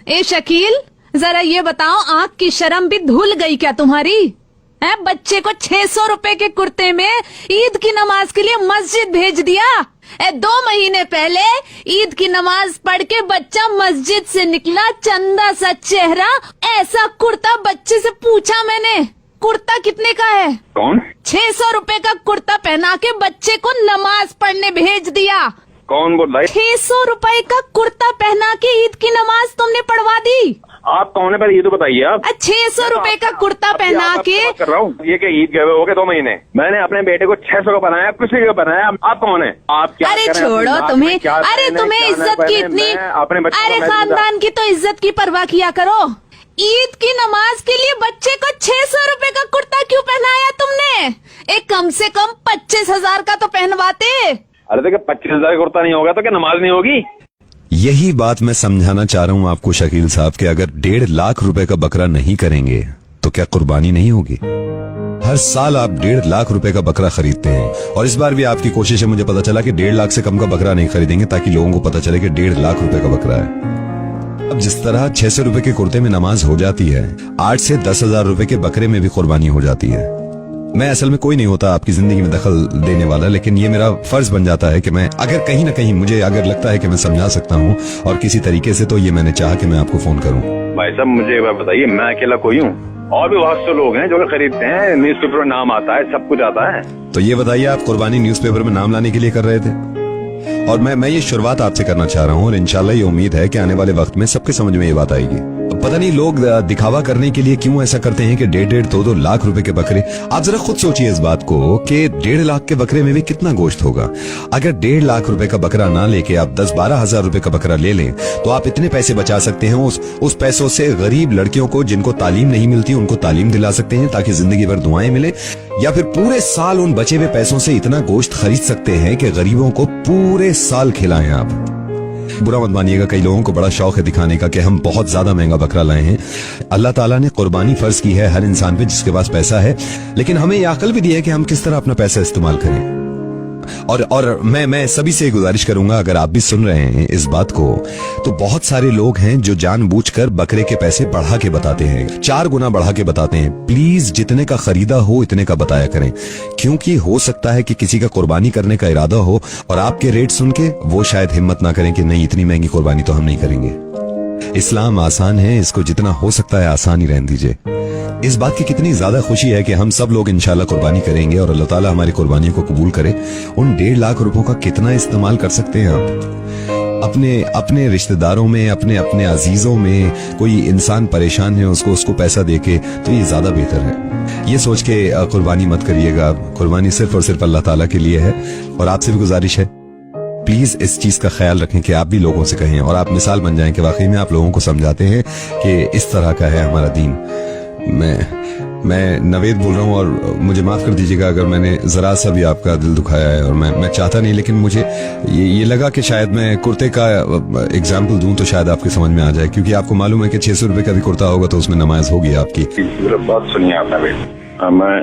ए शकील, जरा ये बताओ, आँख की शर्म भी धुल गई क्या तुम्हारी? है बच्चे को 600 रुपए के कुर्ते में ईद की नमाज के लिए मस्जिद भेज दिया। 2 महीने पहले ईद की नमाज पढ़ के बच्चा मस्जिद से निकला, चंदा सा चेहरा, ऐसा कुर्ता। बच्चे से पूछा मैंने, कुर्ता कितने का है? कौन? 600 रुपए का कुर्ता पहना के बच्चे को नमाज पढ़ने भेज दिया। कौन बोल रहा है? 600 रुपए का कुर्ता पहना के ईद की नमाज तुमने पढ़वा दी। आप कौन है पहले ये तो बताइए आप। 600 रुपए का कुर्ता पहना के कर रहा हूँ। ये क्या ईद गए हो गए 2 महीने? मैंने अपने बेटे को 600 का बनाया, किसी का बनाया? आप कौन है? आप क्या? अरे छोड़ो तुम्हें, अरे तुम्हें इज्जत की इतनी, अरे खानदान की तो इज्जत की परवाह किया करो। ईद की नमाज के लिए बच्चे को 600 रुपए का कुर्ता क्यों पहनाया तुमने? एक कम से कम 25,000 का तो पहनवाते। अरे देखिए 25,000 का कुर्ता नहीं होगा तो क्या नमाज नहीं होगी? यही बात मैं समझाना चाह रहा हूँ आपको शकील साहब कि अगर 1.5 लाख रुपए का बकरा नहीं करेंगे तो क्या कुर्बानी नहीं होगी? हर साल आप 1.5 लाख रुपए का बकरा खरीदते हैं और इस बार भी आपकी कोशिश है, मुझे पता चला कि 1.5 लाख से कम का बकरा नहीं खरीदेंगे ताकि लोगों को पता चले कि 1.5 लाख रुपए का बकरा है। अब जिस तरह 600 रुपए के कुर्ते में नमाज हो जाती है, 8 से 10,000 रुपए के बकरे में भी कुर्बानी हो जाती है। मैं असल में कोई नहीं होता आपकी जिंदगी में दखल देने वाला, लेकिन ये मेरा फर्ज बन जाता है कि मैं अगर कहीं ना कहीं मुझे अगर लगता है कि मैं समझा सकता हूँ और किसी तरीके से, तो ये मैंने चाहा कि मैं आपको फोन करूँ। भाई साहब मुझे एक बात बताइए, मैं अकेला कोई हूँ? और भी बहुत से लोग हैं जो खरीदते हैं, न्यूज़पेपर में नाम आता है, सब कुछ आता है। तो ये बताइए, आप कुर्बानी न्यूज़पेपर में नाम लाने के लिए कर रहे थे? और मैं ये शुरुआत आपसे करना चाह रहा हूँ और इंशाल्लाह ये उम्मीद है कि आने वाले वक्त में सबके समझ में ये बात आएगी। पता नहीं लोग दिखावा करने के लिए क्यों ऐसा करते हैं कि 1.5 2 लाख रुपए के बकरे। आप जरा खुद सोचिए इस बात को कि 1.5 लाख के बकरे में भी कितना गोश्त होगा। अगर 1.5 लाख रुपए का बकरा ना लेके आप 10-12 हजार रुपए का बकरा ले लें तो आप इतने पैसे बचा सकते हैं। उस पैसों से गरीब लड़कियों को जिनको तालीम नहीं मिलती उनको तालीम दिला सकते हैं ताकि जिंदगी भर दुआएं मिले, या फिर पूरे साल उन बचे हुए पैसों से इतना गोश्त खरीद सकते हैं कि गरीबों को पूरे साल खिलाएं आप। बुरा मत मानिएगा, कई लोगों को बड़ा शौक है दिखाने का कि हम बहुत ज्यादा महंगा बकरा लाए हैं। अल्लाह ताला ने कुर्बानी फर्ज की है हर इंसान पे जिसके पास पैसा है, लेकिन हमें यह अकल भी दी है कि हम किस तरह अपना पैसा इस्तेमाल करें। और मैं सभी से गुजारिश करूंगा, अगर आप भी सुन रहे हैं इस बात को, तो बहुत सारे लोग हैं जो जानबूझकर बकरे के पैसे बढ़ा के बताते हैं, 4 गुना बढ़ा के बताते हैं। प्लीज जितने का खरीदा हो इतने का बताया करें, क्योंकि हो सकता है कि किसी का कुर्बानी करने का इरादा हो और आपके रेट सुन के वो शायद हिम्मत ना करें कि नहीं इतनी महंगी कुर्बानी तो हम नहीं करेंगे। इस्लाम आसान है, इसको जितना हो सकता है आसान ही रहने दीजिए। इस बात की कितनी ज्यादा खुशी है कि हम सब लोग इंशाल्लाह कुर्बानी करेंगे और अल्लाह ताला हमारी कुर्बानियों को कबूल करे। उन 1.5 लाख रुपयों का कितना इस्तेमाल कर सकते हैं आप अपने रिश्तेदारों में, अपने अजीजों में। कोई इंसान परेशान है, उसको पैसा देके, तो ये ज्यादा बेहतर है। ये सोच के कुर्बानी मत करिएगा, कुर्बानी सिर्फ और सिर्फ अल्लाह ताला के लिए है। और आपसे भी गुजारिश है, प्लीज इस चीज का ख्याल रखें कि आप भी लोगों से कहें और आप मिसाल बन जाएं कि वाकई में आप लोगों को समझाते हैं कि इस तरह का है हमारा दीन। मैं नवेद बोल रहा हूँ और मुझे माफ कर दीजिएगा अगर मैंने जरा सा भी आपका दिल दुखाया है, और मैं चाहता नहीं, लेकिन मुझे ये लगा कि शायद मैं कुर्ते का एग्जाम्पल दूं तो शायद आपके समझ में आ जाए, क्योंकि आपको मालूम है कि 600 रुपए का भी कुर्ता होगा तो उसमें नमाज होगी आपकी। बात सुनिए आप नवेद, मैं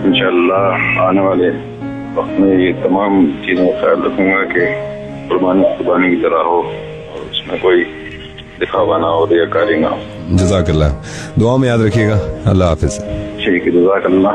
इंशाल्लाह आने वाले वक्त में ये तमाम चीजों का ख्याल रखूंगा कि कुर्बानी की तरह हो और उसमें कोई दिखावा ना हो, रियाकारी ना हो। जज़ाकल्लाह, दुआ में याद रखिएगा। अल्लाह हाफिज। ठीक है, जज़ाकल्लाह।